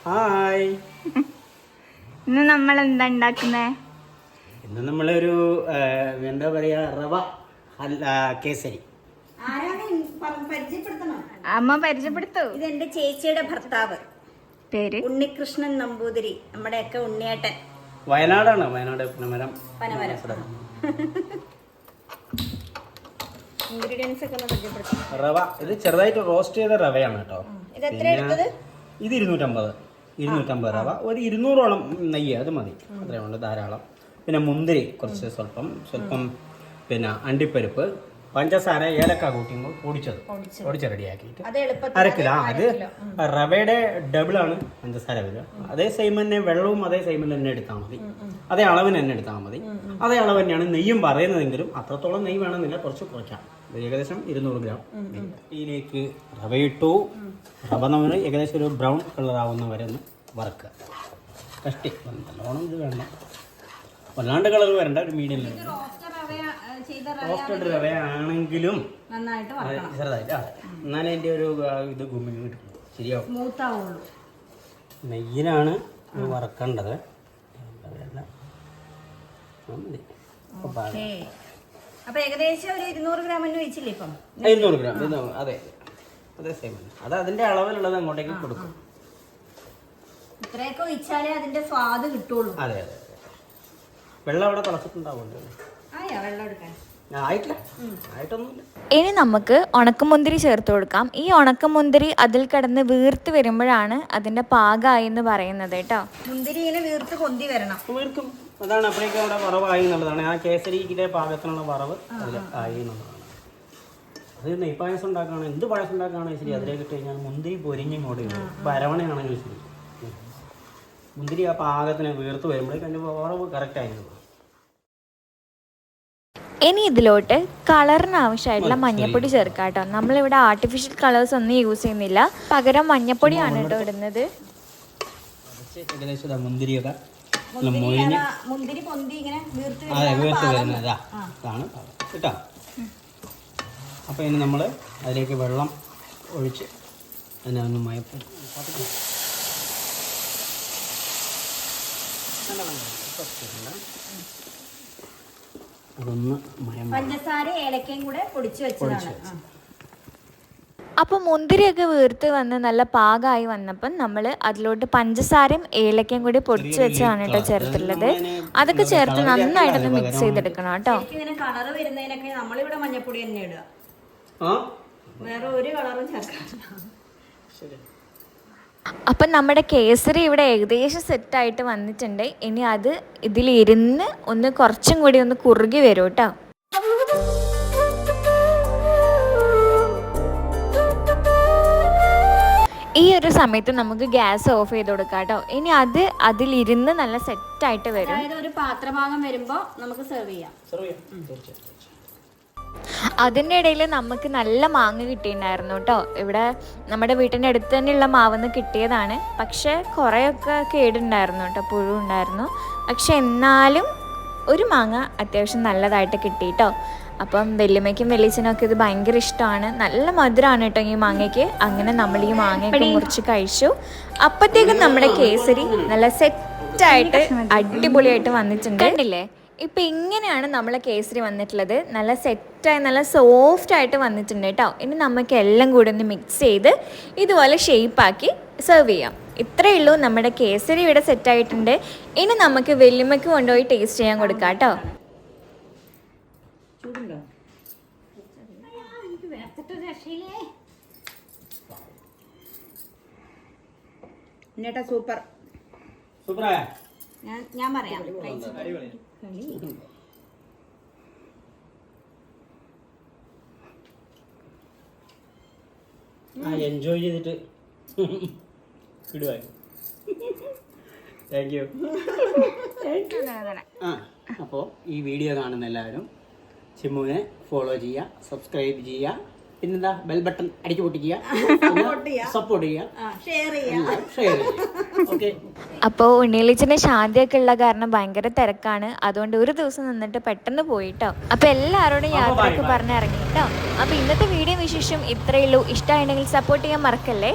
Hi. ഇന്ന് നമ്മൾ എന്താ ഉണ്ടാക്കുന്നേ? ഇന്ന് നമ്മളൊരു എന്താ പറയാ റവ കേസരി. അമ്മ പരിചയപ്പെടുത്തു. ഇത് എന്റെ ചേച്ചിയുടെ ഭർത്താവ്, പേര് ഉണ്ണികൃഷ്ണൻ നമ്പൂതിരി, നമ്മുടെയൊക്കെ ഉണ്ണിയേട്ടൻ. വയനാടാണ്, വയനാട് പനമരം. ഇൻഗ്രീഡിയൻസ് ഒക്കെ ഒന്ന് പരിചയപ്പെടുത്താം. റവ ഇത് ചെറുതായിട്ട് റോസ്റ്റ് ചെയ്ത റവയാണ് കേട്ടോ. ഇത് എത്ര എടുത്തത്? ഇത് 250 റവ, ഒരു 200ഓളം നെയ്യ്, അത് മതി, അത്രയും ഉണ്ട്, ധാരാളം. പിന്നെ മുന്തിരി കുറച്ച്, സ്വല്പം പിന്നെ അണ്ടിപ്പരിപ്പ്, പഞ്ചസാര, ഏലക്ക കൂട്ടിയുമ്പോൾ പൊടിച്ച് റെഡിയാക്കിയിട്ട് 1 കിലോ. അത് റവയുടെ ഡബിളാണ് പഞ്ചസാര വരിക. അതേ സെയിം തന്നെ വെള്ളവും അതേ സെയിം തന്നെ എടുത്താൽ മതി, അതേ അളവിന് തന്നെ എടുത്താൽ മതി. അതേ അളവ് തന്നെയാണ് നെയ്യും പറയുന്നതെങ്കിലും അത്രത്തോളം നെയ്യ് വേണമെന്നില്ല, കുറച്ച് കുറയ്ക്കാം. ഏകദേശം 200 ഗ്രാം. ഇതിലേക്ക് റവയിട്ടു. റവ നമ്മൾ ഏകദേശം ഒരു ബ്രൗൺ കളറാവുന്ന വരെ ഒന്ന് വറുക്കുക. കഷ്ടി നല്ലോണം ഇത് വേണ്ട, വല്ലാണ്ട് കളർ വരണ്ട, ഒരു മീഡിയം ലെവൽ. റോസ്റ്റഡ് റവയാണെങ്കിലും ചെറുതായിട്ട് എന്നാലും അതിൻ്റെ ഒരു ഇത് ഗുമ്മി കിട്ടും, ശരിയാവും, നെയ്യിലാണ് വറക്കേണ്ടത്. അപ്പൊ ഏകദേശം ഒരു 200 ഗ്രാം വെച്ചില്ലേ ഇപ്പം? 200 ഗ്രാം, അതെ, അതേ സെയിം. അത് അതിന്റെ അളവിലുള്ളത് അങ്ങോട്ടേക്ക് കൊടുക്കും. ഇത്രയൊക്കെ ഒഴിച്ചാലേ അതിന്റെ സ്വാദ് കിട്ടുള്ളൂ. അതെ അതെ. വെള്ളം അവിടെ തിളച്ചിട്ടുണ്ടാവുമല്ലോ. വെള്ളം എടുക്കാൻ ആയിട്ടൊന്നുമില്ല. ഇനി നമുക്ക് ഉണക്കമുന്തിരി ചേർത്ത് കൊടുക്കാം. ഈ ഉണക്കമുന്തിരി അതിൽ കിടന്ന് വീർത്ത് വരുമ്പോഴാണ് അതിന്റെ പാകമായി എന്ന് പറയുന്നത് കേട്ടോ. മുന്തിരി ഇങ്ങനെ വീർത്ത് പൊന്തി വരണം. വീർക്കും, അതാണ് അപ്പോഴേക്കും അവിടെ വറവായി എന്നുള്ളതാണ്. ആ കേസരിക്കിലെ പാകത്തിനുള്ള വറവ് അതിൽ ആയി എന്നുള്ളതാണ്. അത് നെയ്പായസം ഉണ്ടാക്കുകയാണ്, എന്ത് പായസം ഉണ്ടാക്കുകയാണെങ്കിൽ ശരി, അതിലേക്ക് ഇട്ട് കഴിഞ്ഞാൽ മുന്തിരി പൊരിഞ്ഞിങ്ങോട്ട് വരും. ഇപ്പോൾ അരവണയാണെങ്കിലും ശരി, മുന്തിരി ആ പാകത്തിന് വീർത്ത് വരുമ്പോഴേക്കും അതിൻ്റെ വറവ് കറക്റ്റായിരുന്നു. ഇനി ഇതിലോട്ട് കളറിന് ആവശ്യമായിട്ടുള്ള മഞ്ഞപ്പൊടി ചേർക്കാം കേട്ടോ. നമ്മളിവിടെ ആർട്ടിഫിഷ്യൽ കളേഴ്സ് ഒന്നും യൂസ് ചെയ്യുന്നില്ല, പകരം മഞ്ഞപ്പൊടിയാണ് കേട്ടോ ഇടുന്നത്. ഏകദേശം മുന്തിരിയൊക്കെ മുന്തിരി പൊന്തി ഇങ്ങനെ വീർത്ത് വരുന്നത് അതാണ് കേട്ടോ. അപ്പോൾ ഇനി നമ്മൾ അതിലേക്ക് വെള്ളം ഒഴിച്ച് അതിനെ ഒന്ന് മയപ്പെടും. അതൊന്ന് പഞ്ചസാര ഏലക്കയും കൂടെ പൊടിച്ച് വെച്ചതാണ്. അപ്പോൾ മുന്തിരിയൊക്കെ വീർത്ത് വന്ന് നല്ല പാകമായി വന്നപ്പം നമ്മൾ അതിലോട്ട് പഞ്ചസാരയും ഏലക്കയും കൂടി പൊടിച്ച് വെച്ചാണ് കേട്ടോ ചേർത്തുള്ളത്. അതൊക്കെ ചേർത്ത് നന്നായിട്ടൊന്ന് മിക്സ് ചെയ്തെടുക്കണം കേട്ടോ. ഇങ്ങനെ കളർ വരുന്നതിനൊക്കെ നമ്മളിവിടെ മഞ്ഞപ്പൊടി തന്നെ ഇടുക, വേറെ ഒരു കളറും ചേർക്കാറില്ല. അപ്പം നമ്മുടെ കേസരി ഇവിടെ ഏകദേശം സെറ്റായിട്ട് വന്നിട്ടുണ്ട്. ഇനി അത് ഇതിലിരുന്ന് ഒന്ന് കുറച്ചും കൂടി ഒന്ന് കുറുകി വരും കേട്ടോ. ഈ ഒരു സമയത്ത് നമുക്ക് ഗ്യാസ് ഓഫ് ചെയ്ത് കൊടുക്കാം കേട്ടോ. ഇനി അത് അതിലിരുന്ന് നല്ല സെറ്റായിട്ട് വരും. ഒരു പാത്രഭാഗം വരുമ്പോൾ നമുക്ക് സെർവ് ചെയ്യാം. അതിൻ്റെ ഇടയിൽ നമുക്ക് നല്ല മാങ്ങ കിട്ടിയിട്ടുണ്ടായിരുന്നു കേട്ടോ. ഇവിടെ നമ്മുടെ വീട്ടിൻ്റെ അടുത്ത് തന്നെയുള്ള മാവെന്ന് കിട്ടിയതാണ്. പക്ഷേ കുറേയൊക്കെ കേടുണ്ടായിരുന്നു കേട്ടോ, പുഴു ഉണ്ടായിരുന്നു. പക്ഷെ എന്നാലും ഒരു മാങ്ങ അത്യാവശ്യം നല്ലതായിട്ട് കിട്ടി കേട്ടോ. അപ്പം വല്യമ്മയ്ക്കും വലിയച്ഛനും ഒക്കെ ഇത് ഭയങ്കര ഇഷ്ടമാണ്. നല്ല മധുരമാണ് കേട്ടോ ഈ മാങ്ങയ്ക്ക്. അങ്ങനെ നമ്മൾ ഈ മാങ്ങയൊക്കെ മുറിച്ച് കഴിച്ചു. അപ്പോഴത്തേക്കും നമ്മുടെ കേസരി നല്ല സെറ്റായിട്ട് അടിപൊളിയായിട്ട് വന്നിട്ടുണ്ട്. കണ്ടില്ലേ, ഇപ്പം ഇങ്ങനെയാണ് നമ്മളെ കേസരി വന്നിട്ടുള്ളത്. നല്ല സെറ്റായി നല്ല സോഫ്റ്റായിട്ട് വന്നിട്ടുണ്ട് കേട്ടോ. ഇനി നമുക്ക് എല്ലാം കൂടി ഒന്ന് മിക്സ് ചെയ്ത് ഇതുപോലെ ഷേപ്പാക്കി സെർവ് ചെയ്യാം. ഇത്രയേ ഉള്ളൂ, നമ്മുടെ കേസരി ഇവിടെ സെറ്റായിട്ടുണ്ട്. ഇനി നമുക്ക് വല്യമ്മയ്ക്ക് കൊണ്ടുപോയി ടേസ്റ്റ് ചെയ്യാൻ കൊടുക്കാം കേട്ടോ. സൂപ്പർ സൂപ്പറായ ഞാൻ പറയാം. എൻജോയ് ചെയ്തിട്ട് ഇടുവായി. Thank you. അപ്പോൾ ഈ വീഡിയോ കാണുന്ന എല്ലാവരും ചിമ്മുവിനെ ഫോളോ ചെയ്യുക, സബ്സ്ക്രൈബ് ചെയ്യുക, പിന്നെന്താ ബെൽ ബട്ടൺ അടിച്ചു പൊട്ടിക്കുക, സപ്പോർട്ട് ചെയ്യുക, ഷെയർ ചെയ്യുക. ഓക്കെ. അപ്പോൾ ഉണ്ണിയളിച്ചിൻ്റെ ശാന്തിയൊക്കെ ഉള്ള കാരണം ഭയങ്കര തിരക്കാണ്. അതുകൊണ്ട് ഒരു ദിവസം നിന്നിട്ട് പെട്ടെന്ന് പോയിട്ടോ. അപ്പോൾ എല്ലാവരോടും യാത്രയൊക്കെ പറഞ്ഞിറങ്ങി കേട്ടോ. അപ്പോൾ ഇന്നത്തെ വീഡിയോ വിശേഷം ഇത്രയേ ഉള്ളൂ. ഇഷ്ടമായിട്ടുണ്ടെങ്കിൽ സപ്പോർട്ട് ചെയ്യാൻ മറക്കല്ലേ.